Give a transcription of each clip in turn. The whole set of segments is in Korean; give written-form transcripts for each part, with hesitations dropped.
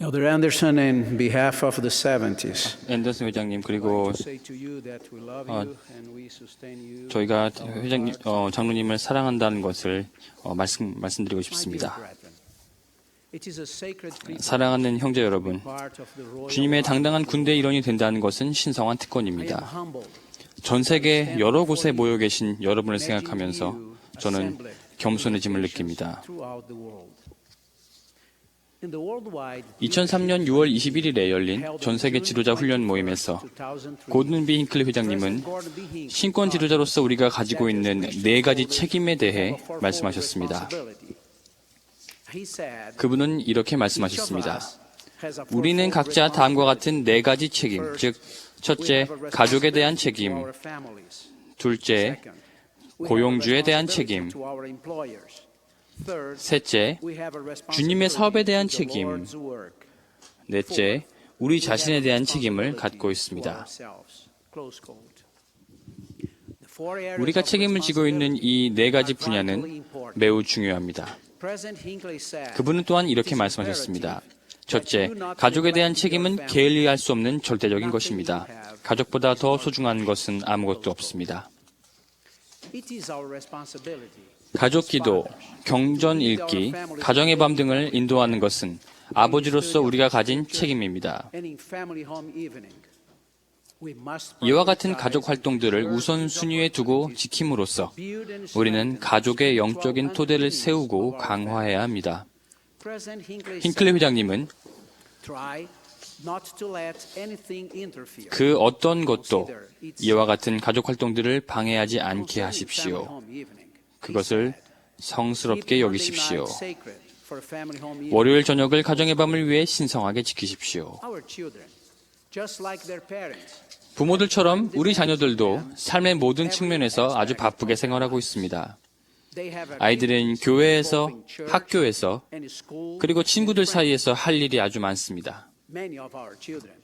Elder Anderson, in behalf of the 70s, 앤더슨 회장님 그리고 say to you that we love you and we sustain you. 저희가 회장님 장로님을 사랑한다는 것을 말씀드리고 싶습니다. It is a sacred privilege 사랑하는 형제 여러분, part of the royal 주님의 당당한 군대 일원이 된다는 것은 신성한 특권입니다. 전 세계 여러 곳에 모여 계신 여러분을 생각하면서 저는 겸손해짐을 느낍니다. throughout the world. In the worldwide 2003년 6월 21일에 열린 전 세계 지도자 훈련 모임에서 2003, 고든 B 힌클리 회장님은 신권 지도자로서 우리가 가지고 있는 4가지 책임에 대해 말씀하셨습니다. he said, 그분은 이렇게 말씀하셨습니다. 우리는 각자 다음과 같은 4가지 책임, 즉 첫째, 가족에 대한 책임, our families. 둘째, 고용주에 대한 책임, To our employers. Third, 셋째, we have a 주님의 사업에 대한 responsibility to the 책임, Lord's work. 넷째, 우리 자신에 대한 책임을 갖고 있습니다. ourselves. Close quote. The four areas 우리가 of 책임을 지고 있는 이 4가지 분야는 매우 중요합니다. President Hinckley said, 그분은 또한 이렇게 말씀하셨습니다. 첫째, 가족에 대한 책임은 게을리할 수 없는 절대적인 것입니다. 가족보다 더 소중한 것은 아무것도 없습니다. it is our responsibility. 가족 기도, 경전 읽기, 가정의 밤 등을 인도하는 것은 아버지로서 우리가 가진 책임입니다. And in family home evening, we must 이와 같은 가족 활동들을 우선순위에 두고 지킴으로써 우리는 가족의 영적인 토대를 세우고 강화해야 합니다. President Hinckley 힌클리 회장님은 try not to let anything interfere. 그 어떤 것도 이와 같은 가족 활동들을 방해하지 않게 하십시오. Home evening. 그것을 성스럽게 여기십시오. Sacred for family home evening. 월요일 저녁을 가정의 밤을 위해 신성하게 지키십시오. Our children, just like their parents, 부모들처럼 우리 자녀들도 삶의 모든 측면에서 아주 바쁘게 생활하고 있습니다. they have 아이들은 교회에서, 학교에서, and school. 그리고 친구들 사이에서 할 일이 아주 많습니다. Many of our children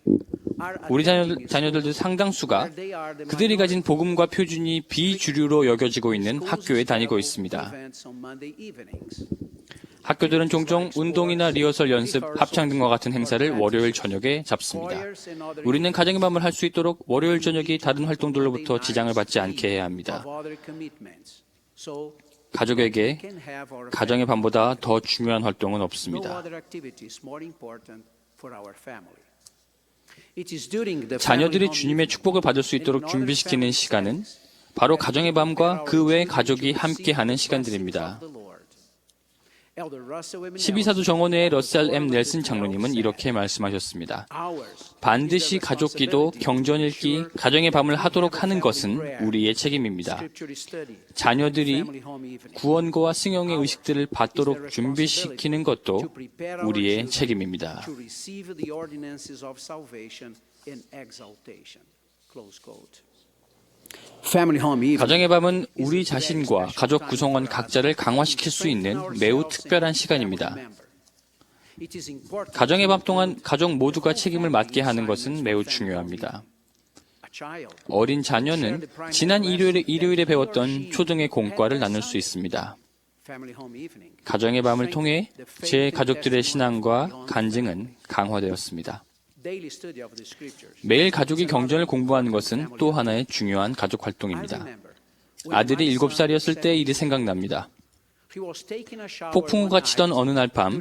are 우리 attending 자녀들도 상당수가 where they are the 그들이 가진 복음과 표준이 비주류로 여겨지고 있는 학교에 다니고 있습니다. events on Monday evenings. 학교들은 종종 운동이나 리허설 연습, 합창 등과 같은 행사를 월요일 저녁에 잡습니다. Choirs and other 우리는 가정의 밤을 할 수 있도록 월요일 저녁이 다른 활동들로부터 지장을 받지 않게 해야 합니다. of other commitments. So 가족에게 can have our 가정의 밤보다 더 중요한 활동은 no 없습니다. other activity is more important for our family. It is during the 자녀들이 family 주님의 home 축복을 받을 수 있도록 준비시키는 시간은 바로 가정의 밤과 그 외 가족이 함께하는 시간들입니다. 12사도 정원회의 러셀 M. 넬슨 장로님은 이렇게 말씀하셨습니다. 반드시 가족 기도, 경전 읽기, 가정의 밤을 하도록 하는 것은 우리의 책임입니다. 자녀들이 구원과 승용의 의식들을 받도록 준비시키는 것도 우리의 책임입니다. 가정의 밤은 우리 자신과 가족 구성원 각자를 강화시킬 수 있는 매우 특별한 시간입니다. 가정의 밤 동안 가족 모두가 책임을 맡게 하는 것은 매우 중요합니다. 어린 자녀는 지난 일요일에 배웠던 초등의 공과를 나눌 수 있습니다. 가정의 밤을 통해 제 가족들의 신앙과 간증은 강화되었습니다. 매일 가족이 경전을 공부하는 것은 또 하나의 중요한 가족 활동입니다. 아들이 7살이었을 때의 일이 생각납니다. 폭풍우가 치던 어느 날 밤,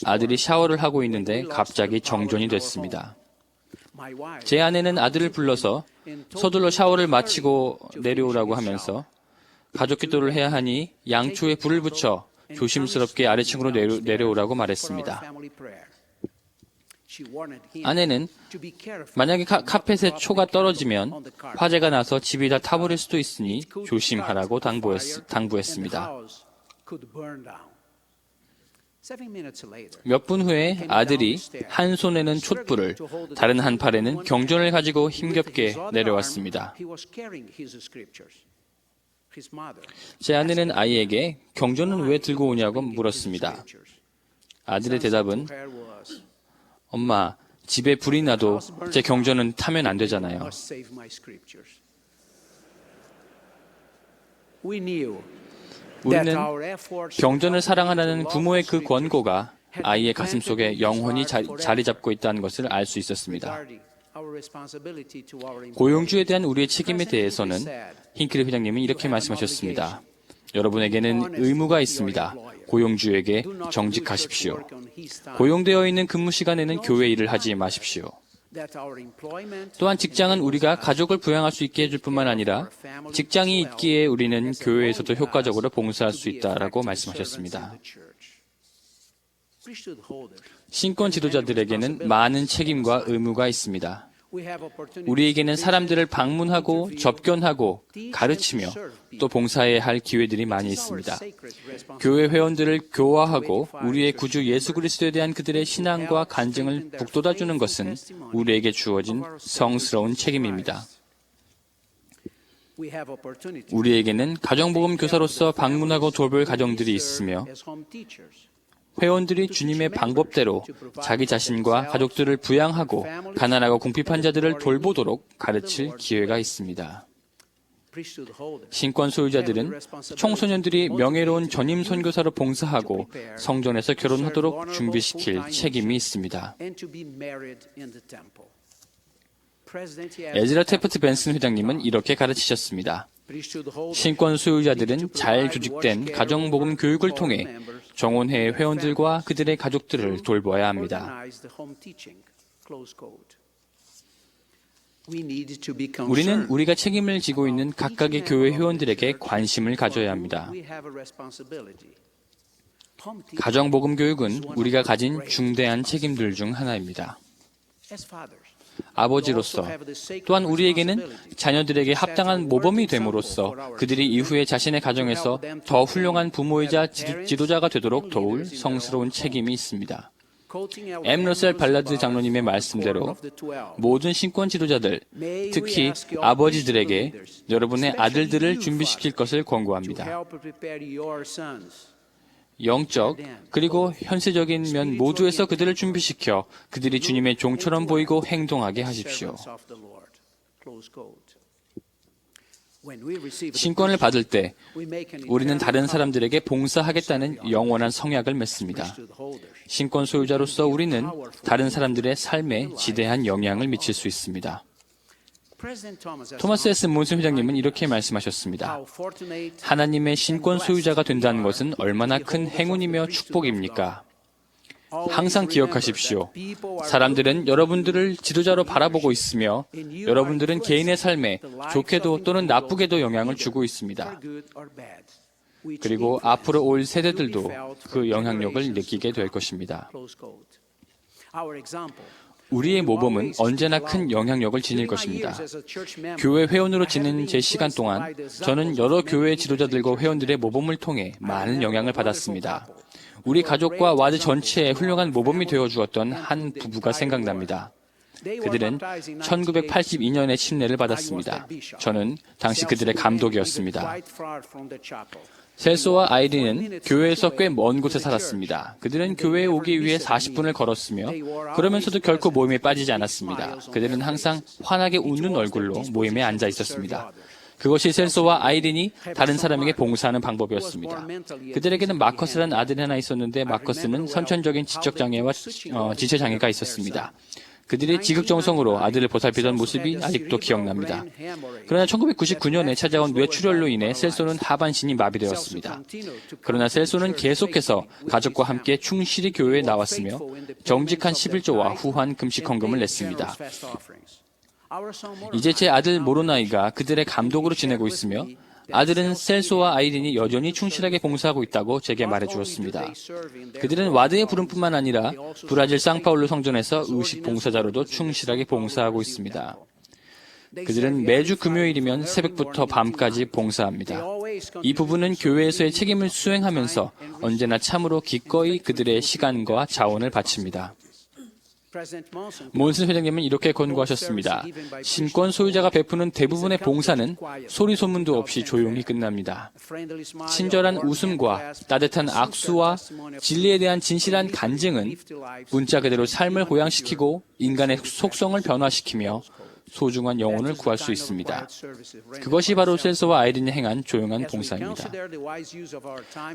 아들이 샤워를 하고 있는데 갑자기 정전이 됐습니다. 제 아내는 아들을 불러서 서둘러 샤워를 마치고 내려오라고 하면서 가족 기도를 해야 하니 양초에 불을 붙여 조심스럽게 아래층으로 내려오라고 말했습니다. 아내는 만약에 카펫에 초가 떨어지면 화재가 나서 집이 다 타버릴 수도 있으니 조심하라고 당부했습니다. 몇 분 후에 아들이 한 손에는 촛불을, 다른 한 팔에는 경전을 가지고 힘겹게 내려왔습니다. 제 아내는 아이에게 경전은 왜 들고 오냐고 물었습니다. 아들의 대답은 엄마, 집에 불이 나도 제 경전은 타면 안 되잖아요. 우리는 경전을 사랑하라는 부모의 그 권고가 아이의 가슴 속에 영혼이 자리 잡고 있다는 것을 알 수 있었습니다. 고용주에 대한 우리의 책임에 대해서는 힌클리 회장님은 이렇게 말씀하셨습니다. 여러분에게는 의무가 있습니다. 고용주에게 정직하십시오. 고용되어 있는 근무 시간에는 교회 일을 하지 마십시오. 또한 직장은 우리가 가족을 부양할 수 있게 해줄 뿐만 아니라 직장이 있기에 우리는 교회에서도 효과적으로 봉사할 수 있다라고 말씀하셨습니다. 신권 지도자들에게는 많은 책임과 의무가 있습니다. 우리에게는 사람들을 방문하고 접견하고 가르치며 또 봉사해야 할 기회들이 많이 있습니다. 교회 회원들을 교화하고 우리의 구주 예수 그리스도에 대한 그들의 신앙과 간증을 북돋아주는 것은 우리에게 주어진 성스러운 책임입니다. 우리에게는 가정복음 교사로서 방문하고 돌볼 가정들이 있으며 회원들이 주님의 방법대로 자기 자신과 가족들을 부양하고 가난하고 궁핍한 자들을 돌보도록 가르칠 기회가 있습니다. 신권 소유자들은 청소년들이 명예로운 전임 선교사로 봉사하고 성전에서 결혼하도록 준비시킬 책임이 있습니다. 에즈라 테프트 벤슨 회장님은 이렇게 가르치셨습니다. 신권 소유자들은 잘 조직된 가정복음 교육을 통해 정원회의 회원들과 그들의 가족들을 돌봐야 합니다. 우리는 우리가 책임을 지고 있는 각각의 교회 회원들에게 관심을 가져야 합니다. 가정복음 교육은 우리가 가진 중대한 책임들 중 하나입니다. 아버지로서 또한 우리에게는 자녀들에게 합당한 모범이 됨으로써 그들이 이후에 자신의 가정에서 더 훌륭한 부모이자 지도자가 되도록 도울 성스러운 책임이 있습니다. M. 러셀 발라드 장로님의 말씀대로 모든 신권 지도자들, 특히 아버지들에게 여러분의 아들들을 준비시킬 것을 권고합니다. 영적 그리고 현세적인 면 모두에서 그들을 준비시켜 그들이 주님의 종처럼 보이고 행동하게 하십시오. 신권을 받을 때 우리는 다른 사람들에게 봉사하겠다는 영원한 성약을 맺습니다. 신권 소유자로서 우리는 다른 사람들의 삶에 지대한 영향을 미칠 수 있습니다. 토마스 S. 몬슨 회장님은 이렇게 말씀하셨습니다. 하나님의 신권 소유자가 된다는 것은 얼마나 큰 행운이며 축복입니까? 항상 기억하십시오. 사람들은 여러분들을 지도자로 바라보고 있으며 여러분들은 개인의 삶에 좋게도 또는 나쁘게도 영향을 주고 있습니다. 그리고 앞으로 올 세대들도 그 영향력을 느끼게 될 것입니다. 우리의 모범은 언제나 큰 영향력을 지닐 것입니다. 교회 회원으로 지낸 제 시간 동안 저는 여러 교회 지도자들과 회원들의 모범을 통해 많은 영향을 받았습니다. 우리 가족과 와드 전체에 훌륭한 모범이 되어주었던 한 부부가 생각납니다. 그들은 1982년에 침례를 받았습니다. 저는 당시 그들의 감독이었습니다. 셀소와 아이린은 교회에서 꽤 먼 곳에 살았습니다. 그들은 교회에 오기 위해 40분을 걸었으며 그러면서도 결코 모임에 빠지지 않았습니다. 그들은 항상 환하게 웃는 얼굴로 모임에 앉아 있었습니다. 그것이 셀소와 아이린이 다른 사람에게 봉사하는 방법이었습니다. 그들에게는 마커스라는 아들이 하나 있었는데 마커스는 선천적인 지적장애와 지체장애가 있었습니다. 그들이 지극정성으로 아들을 보살피던 모습이 아직도 기억납니다. 그러나 1999년에 찾아온 뇌출혈로 인해 셀소는 하반신이 마비되었습니다. 그러나 셀소는 계속해서 가족과 함께 충실히 교회에 나왔으며 정직한 11조와 후한 금식 헌금을 냈습니다. 이제 제 아들 모로나이가 그들의 감독으로 지내고 있으며 아들은 셀소와 아이린이 여전히 충실하게 봉사하고 있다고 제게 말해주었습니다. 그들은 와드의 부름뿐만 아니라 브라질 상파울루 성전에서 의식 봉사자로도 충실하게 봉사하고 있습니다. 그들은 매주 금요일이면 새벽부터 밤까지 봉사합니다. 이 부부는 교회에서의 책임을 수행하면서 언제나 참으로 기꺼이 그들의 시간과 자원을 바칩니다. 몬슨 회장님은 이렇게 권고하셨습니다. 신권 소유자가 베푸는 대부분의 봉사는 소리 소문도 없이 조용히 끝납니다. 친절한 웃음과 따뜻한 악수와 진리에 대한 진실한 간증은 문자 그대로 삶을 고양시키고 인간의 속성을 변화시키며 소중한 영혼을 구할 수 있습니다. 그것이 바로 셀서와 아이린이 행한 조용한 봉사입니다.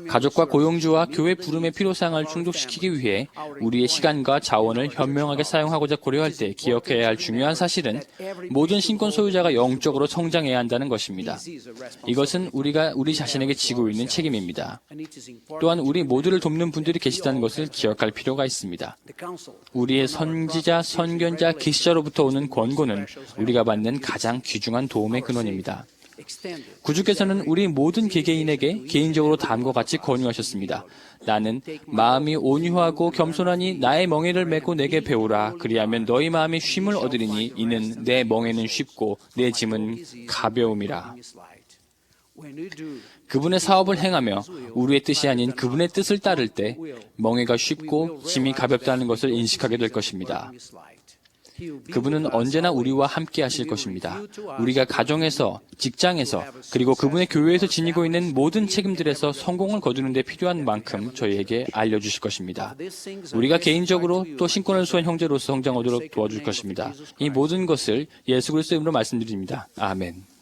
가족과 고용주와 교회 부름의 필요사항을 충족시키기 위해 우리의 시간과 자원을 현명하게 사용하고자 고려할 때 기억해야 할 중요한 사실은 모든 신권 소유자가 영적으로 성장해야 한다는 것입니다. 이것은 우리가 우리 자신에게 지고 있는 책임입니다. 또한 우리 모두를 돕는 분들이 계시다는 것을 기억할 필요가 있습니다. 우리의 선지자, 선견자, 계시자로부터 오는 권고는 우리가 받는 가장 귀중한 도움의 근원입니다. 구주께서는 우리 모든 개개인에게 개인적으로 다음과 같이 권유하셨습니다. 나는 마음이 온유하고 겸손하니 나의 멍에를 메고 내게 배우라. 그리하면 너희 마음이 쉼을 얻으리니 이는 내 멍에는 쉽고 내 짐은 가벼움이라. 그분의 사업을 행하며 우리의 뜻이 아닌 그분의 뜻을 따를 때 멍에가 쉽고 짐이 가볍다는 것을 인식하게 될 것입니다. 그분은 언제나 우리와 함께 하실 것입니다. 우리가 가정에서, 직장에서, 그리고 그분의 교회에서 지니고 있는 모든 책임들에서 성공을 거두는 데 필요한 만큼 저희에게 알려주실 것입니다. 우리가 개인적으로 또 신권을 수한 형제로서 성장 얻도록 도와줄 것입니다. 이 모든 것을 예수 그리스도의 이름으로 말씀드립니다. 아멘.